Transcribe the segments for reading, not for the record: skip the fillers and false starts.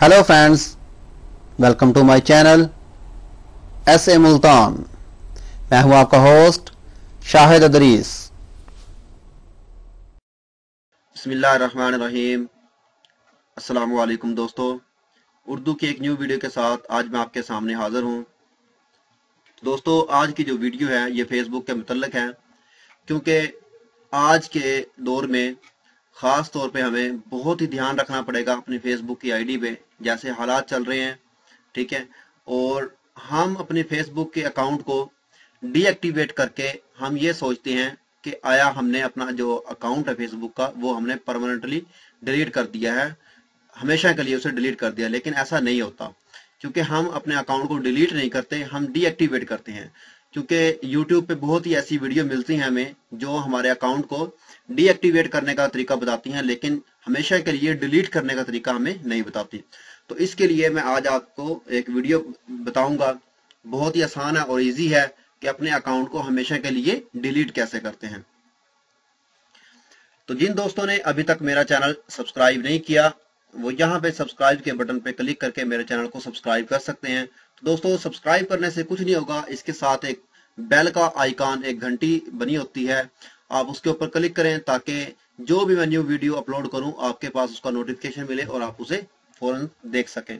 Hello friends, welcome to my channel S A. Multan. मैं हूं आपका होस्ट शाहिद अदरीस। बिस्मिल्लाहिर्रहमानिर्रहीम। अस्सलाम वालेकुम दोस्तों, उर्दू की एक न्यू वीडियो के साथ आज मैं आपके सामने हाजिर हूं। दोस्तों, आज की जो वीडियो है ये फेसबुक के मुतल्लिक है, क्योंकि आज के दौर में ख़ास तौर पे हमें बहुत ही ध्यान रखना पड़ेगा अपनी फेसबुक की आईडी पे, जैसे हालात चल रहे हैं। ठीक है, और हम अपने फेसबुक के अकाउंट को डीएक्टिवेट करके हम ये सोचते हैं कि आया हमने अपना जो अकाउंट है फेसबुक का वो हमने परमानेंटली डिलीट कर दिया है, हमेशा के लिए उसे डिलीट कर दिया। लेकिन ऐसा नहीं होता, क्योंकि हम अपने अकाउंट को डिलीट नहीं करते, हम डीएक्टिवेट करते हैं। क्योंकि YouTube पे बहुत ही ऐसी वीडियो मिलती हैं हमें जो हमारे अकाउंट को डीएक्टिवेट करने का तरीका बताती हैं, लेकिन हमेशा के लिए डिलीट करने का तरीका हमें नहीं बताती। तो इसके लिए मैं आज आपको एक वीडियो बताऊंगा, बहुत ही आसान है और इजी है कि अपने अकाउंट को हमेशा के लिए डिलीट कैसे करते हैं। तो जिन दोस्तों ने अभी तक मेरा चैनल सब्सक्राइब नहीं किया, वो यहाँ पे सब्सक्राइब के बटन पे क्लिक करके मेरे चैनल को सब्सक्राइब कर सकते हैं। तो दोस्तों, सब्सक्राइब करने से कुछ नहीं होगा, इसके साथ एक बेल का आइकॉन, एक घंटी बनी होती है, आप उसके ऊपर क्लिक करें ताकि जो भी मैं न्यू वीडियो अपलोड करूं आपके पास उसका नोटिफिकेशन मिले और आप उसे फौरन देख सकें।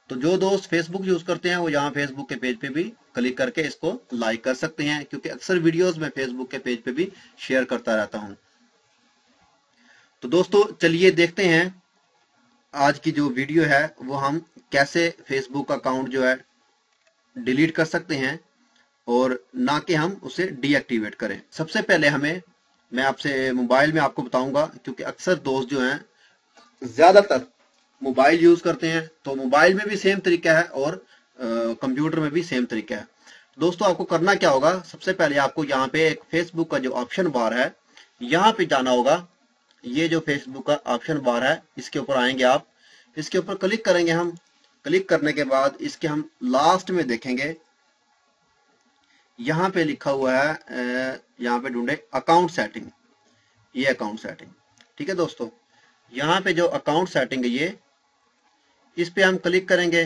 तो जो दोस्त फेसबुक यूज करते हैं वो यहाँ फेसबुक के पेज पे भी क्लिक करके इसको लाइक कर सकते हैं, क्योंकि अक्सर वीडियोस मैं फेसबुक के पेज पे भी शेयर करता रहता हूँ। तो दोस्तों, चलिए देखते हैं आज की जो वीडियो है वो हम कैसे फेसबुक अकाउंट जो है डिलीट कर सकते हैं और ना कि हम उसे डीएक्टिवेट करें। सबसे पहले मैं आपसे मोबाइल में आपको बताऊंगा, क्योंकि अक्सर दोस्त जो हैं ज्यादातर मोबाइल यूज करते हैं, तो मोबाइल में भी सेम तरीका है और कंप्यूटर में भी सेम तरीका है। दोस्तों, आपको करना क्या होगा, सबसे पहले आपको यहाँ पे एक फेसबुक का जो ऑप्शन बार है यहाँ पे जाना होगा। ये जो फेसबुक का ऑप्शन बार है इसके ऊपर आएंगे आप, इसके ऊपर क्लिक करेंगे हम। क्लिक करने के बाद इसके हम लास्ट में देखेंगे, यहाँ पे लिखा हुआ है, यहाँ पे ढूंढे अकाउंट सेटिंग, ये अकाउंट सेटिंग। ठीक है दोस्तों, यहाँ पे जो अकाउंट सेटिंग है ये, इस पे हम क्लिक करेंगे।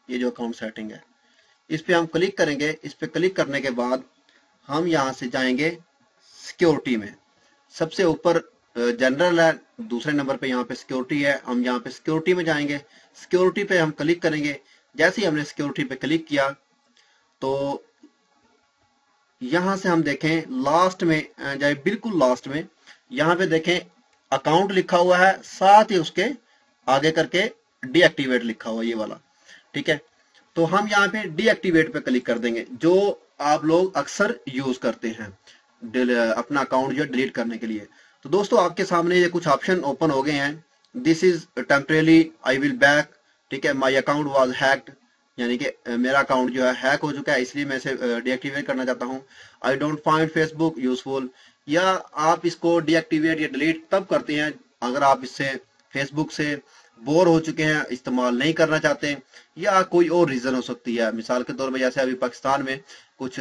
ये जो अकाउंट सेटिंग है इस पे हम क्लिक करेंगे। इस पे क्लिक करने के बाद हम यहाँ से जाएंगे सिक्योरिटी में। सबसे ऊपर जनरल है, दूसरे नंबर पे यहाँ पे सिक्योरिटी है, हम यहाँ पे सिक्योरिटी में जाएंगे। सिक्योरिटी पे हम क्लिक करेंगे। जैसे ही हमने सिक्योरिटी पे क्लिक किया तो यहाँ से हम देखें लास्ट में जाए, बिल्कुल लास्ट में यहाँ पे देखें अकाउंट लिखा हुआ है, साथ ही उसके आगे करके डीएक्टिवेट लिखा हुआ ये वाला। ठीक है, तो हम यहाँ पे डीएक्टिवेट पे क्लिक कर देंगे, जो आप लोग अक्सर यूज करते हैं अपना अकाउंट जो डिलीट करने के लिए। तो दोस्तों, आपके सामने ये कुछ ऑप्शन ओपन हो गए हैं। This is temporary, I will back. ठीक है, माई अकाउंट वॉज हैक्ड, यानी कि मेरा अकाउंट जो है हैक हो चुका है, इसलिए मैं इसे डीएक्टिवेट करना चाहता हूँ। I don't find Facebook useful, या आप इसको डीएक्टिवेट या डिलीट तब करते हैं अगर आप इससे फेसबुक से बोर हो चुके हैं, इस्तेमाल नहीं करना चाहते, या कोई और रीजन हो सकती है। मिसाल के तौर पर जैसे अभी पाकिस्तान में कुछ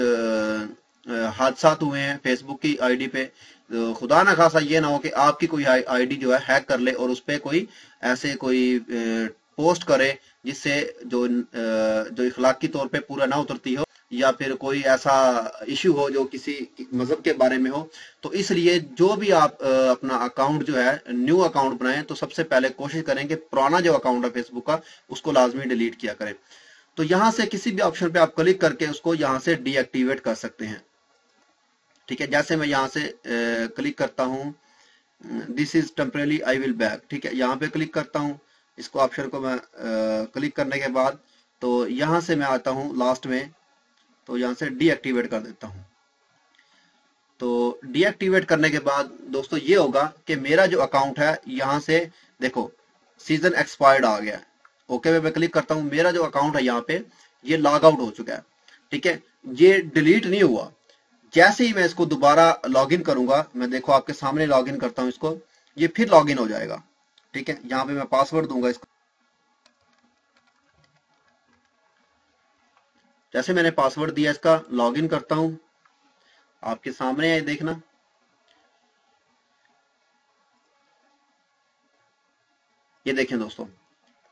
हादसा हुए हैं फेसबुक की आईडी पे, तो खुदा ना खासा ये ना हो कि आपकी कोई आईडी जो है हैक कर ले और उस पर कोई ऐसे कोई पोस्ट करे जिससे जो इखलाकी तौर पे पूरा ना उतरती हो, या फिर कोई ऐसा इश्यू हो जो किसी मजहब के बारे में हो। तो इसलिए जो भी आप अपना अकाउंट जो है न्यू अकाउंट बनाएं तो सबसे पहले कोशिश करें कि पुराना जो अकाउंट है फेसबुक का उसको लाजमी डिलीट किया करें। तो यहाँ से किसी भी ऑप्शन पे आप क्लिक करके उसको यहाँ से डीएक्टिवेट कर सकते हैं। ठीक है, जैसे मैं यहाँ से क्लिक करता हूँ, this is temporary I will back. ठीक है, यहाँ पे क्लिक करता हूँ, इसको ऑप्शन को मैं क्लिक करने के बाद तो यहाँ से मैं आता हूँ लास्ट में, तो यहाँ से डीएक्टिवेट कर देता हूँ। तो डीएक्टिवेट करने के बाद दोस्तों ये होगा कि मेरा जो अकाउंट है यहाँ से देखो सीजन एक्सपायर्ड आ गया है। ओके पे मैं क्लिक करता हूँ, मेरा जो अकाउंट है यहाँ पे ये लॉग आउट हो चुका है। ठीक है, ये डिलीट नहीं हुआ। जैसे ही मैं इसको दोबारा लॉगिन करूंगा, मैं देखो आपके सामने लॉगिन करता हूं इसको, ये फिर लॉगिन हो जाएगा। ठीक है, यहाँ पे मैं पासवर्ड दूंगा इसको। जैसे मैंने पासवर्ड दिया इसका, लॉगिन करता हूं, आपके सामने है देखना। ये देखें दोस्तों,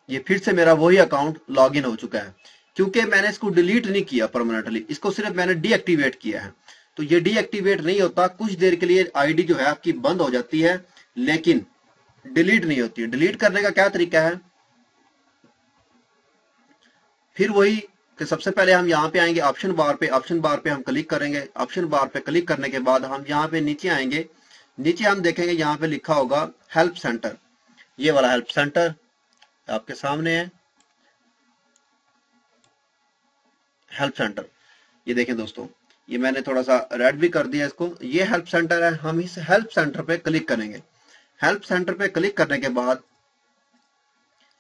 ये फिर से मेरा वही अकाउंट लॉगिन हो चुका है, क्योंकि मैंने इसको डिलीट नहीं किया परमानेंटली, इसको सिर्फ मैंने डीएक्टिवेट किया है। तो ये डीएक्टिवेट नहीं होता, कुछ देर के लिए आईडी जो है आपकी बंद हो जाती है, लेकिन डिलीट नहीं होती है। डिलीट करने का क्या तरीका है, फिर वही कि सबसे पहले हम यहाँ पे आएंगे ऑप्शन बार पे, ऑप्शन बार पे हम क्लिक करेंगे। ऑप्शन बार पे क्लिक करने के बाद हम यहाँ पे नीचे आएंगे, नीचे हम देखेंगे यहाँ पे लिखा होगा हेल्प सेंटर, ये वाला हेल्प सेंटर आपके सामने है, हेल्प सेंटर। ये देखें दोस्तों, ये मैंने थोड़ा सा रेड भी कर दिया इसको, ये हेल्प सेंटर है। हम इस हेल्प सेंटर पे क्लिक करेंगे। हेल्प सेंटर पे क्लिक करने के बाद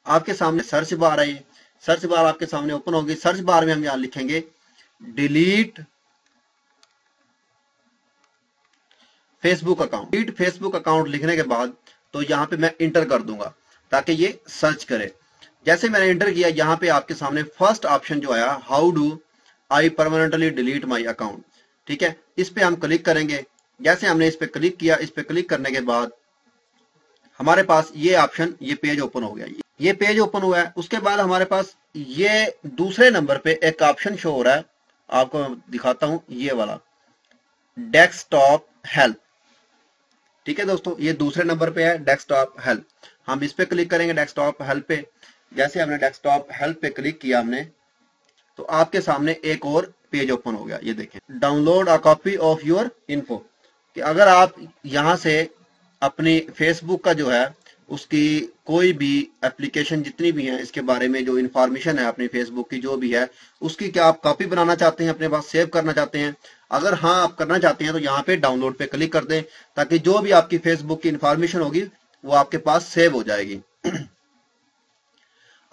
आपके सामने सर्च बार है, सर्च बार आपके सामने ओपन होगी। सर्च बार में हम यहां लिखेंगे delete Facebook account. Delete Facebook account लिखने के बाद तो यहाँ पे मैं इंटर कर दूंगा ताकि ये सर्च करे। जैसे मैंने इंटर किया, यहाँ पे आपके सामने फर्स्ट ऑप्शन जो आया, how do I permanently delete my account, ठीक है, इस पे हम क्लिक करेंगे। जैसे हमने इस पे क्लिक किया, इस पे क्लिक करने के बाद हमारे पास ये ऑप्शन, ये पेज ओपन हो गया, ये पेज ओपन हुआ है। उसके बाद हमारे पास ये दूसरे नंबर पे एक ऑप्शन शो हो रहा है, आपको दिखाता हूं, ये वाला डेस्कटॉप हेल्प, ठीक है दोस्तों, ये दूसरे नंबर पे है डेस्कटॉप हेल्प। हम इस पे क्लिक करेंगे डेस्कटॉप हेल्प पे। जैसे हमने डेस्कटॉप हेल्प पे क्लिक किया हमने, तो आपके सामने एक और पेज ओपन हो गया। ये देखें, download a copy of your info, कि अगर आप यहां से अपनी फेसबुक का जो है उसकी कोई भी एप्लीकेशन जितनी भी हैं, इसके बारे में जो इंफॉर्मेशन है अपनी फेसबुक की जो भी है, उसकी क्या आप कॉपी बनाना चाहते हैं, अपने पास सेव करना चाहते हैं? अगर हाँ आप करना चाहते हैं तो यहाँ पे डाउनलोड पे क्लिक कर दें, ताकि जो भी आपकी फेसबुक की इंफॉर्मेशन होगी वो आपके पास सेव हो जाएगी।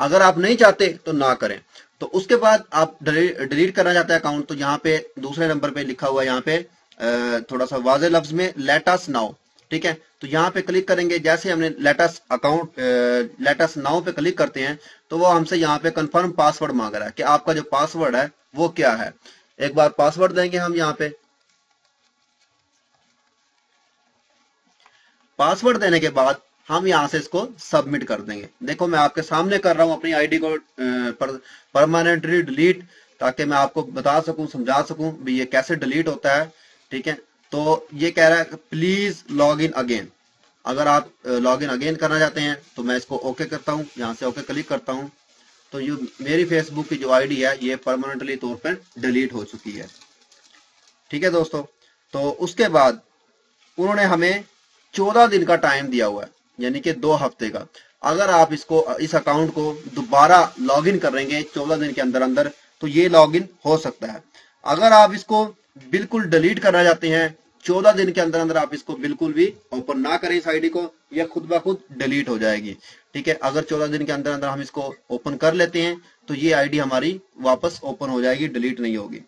अगर आप नहीं चाहते तो ना करें। तो उसके बाद आप डिलीट करना चाहते हैं अकाउंट, तो यहाँ पे दूसरे नंबर पे लिखा हुआ है, यहाँ पे थोड़ा सा वाज़े लफ्ज में लेट अस नाउ, ठीक है, तो यहाँ पे क्लिक करेंगे। जैसे हमने लेट अस नाउ पे क्लिक करते हैं तो वो हमसे यहाँ पे कंफर्म पासवर्ड मांग रहा है कि आपका जो पासवर्ड है वो क्या है। एक बार पासवर्ड देंगे हम, यहाँ पे पासवर्ड देने के बाद हम यहाँ से इसको सबमिट कर देंगे। देखो मैं आपके सामने कर रहा हूँ अपनी आईडी को परमानेंटली डिलीट, ताकि मैं आपको बता सकूं, समझा सकूं भी ये कैसे डिलीट होता है, ठीक है। तो ये कह रहा है प्लीज लॉग इन अगेन। अगर आप लॉग इन अगेन करना चाहते हैं तो मैं इसको ओके करता हूँ, यहाँ से ओके क्लिक करता हूँ, तो ये मेरी फेसबुक की जो आईडी है ये परमानेंटली तौर पर डिलीट हो चुकी है, ठीक है दोस्तों। तो उसके बाद उन्होंने हमें 14 दिन का टाइम दिया हुआ है, यानी कि 2 हफ्ते का। अगर आप इस अकाउंट को दोबारा लॉगिन करेंगे 14 दिन के अंदर अंदर, तो ये लॉगिन हो सकता है। अगर आप इसको बिल्कुल डिलीट करना चाहते हैं, 14 दिन के अंदर अंदर आप इसको बिल्कुल भी ओपन ना करें इस आईडी को, यह खुद ब खुद डिलीट हो जाएगी, ठीक है। अगर 14 दिन के अंदर अंदर हम इसको ओपन कर लेते हैं तो ये आईडी हमारी वापस ओपन हो जाएगी, डिलीट नहीं होगी।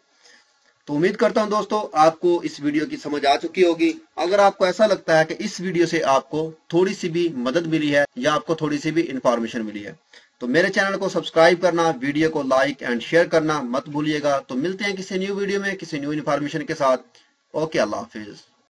तो उम्मीद करता हूं दोस्तों आपको इस वीडियो की समझ आ चुकी होगी। अगर आपको ऐसा लगता है कि इस वीडियो से आपको थोड़ी सी भी मदद मिली है या आपको थोड़ी सी भी इंफॉर्मेशन मिली है, तो मेरे चैनल को सब्सक्राइब करना, वीडियो को लाइक एंड शेयर करना मत भूलिएगा। तो मिलते हैं किसी न्यू वीडियो में किसी न्यू इंफॉर्मेशन के साथ। ओके, अल्लाह हाफिज।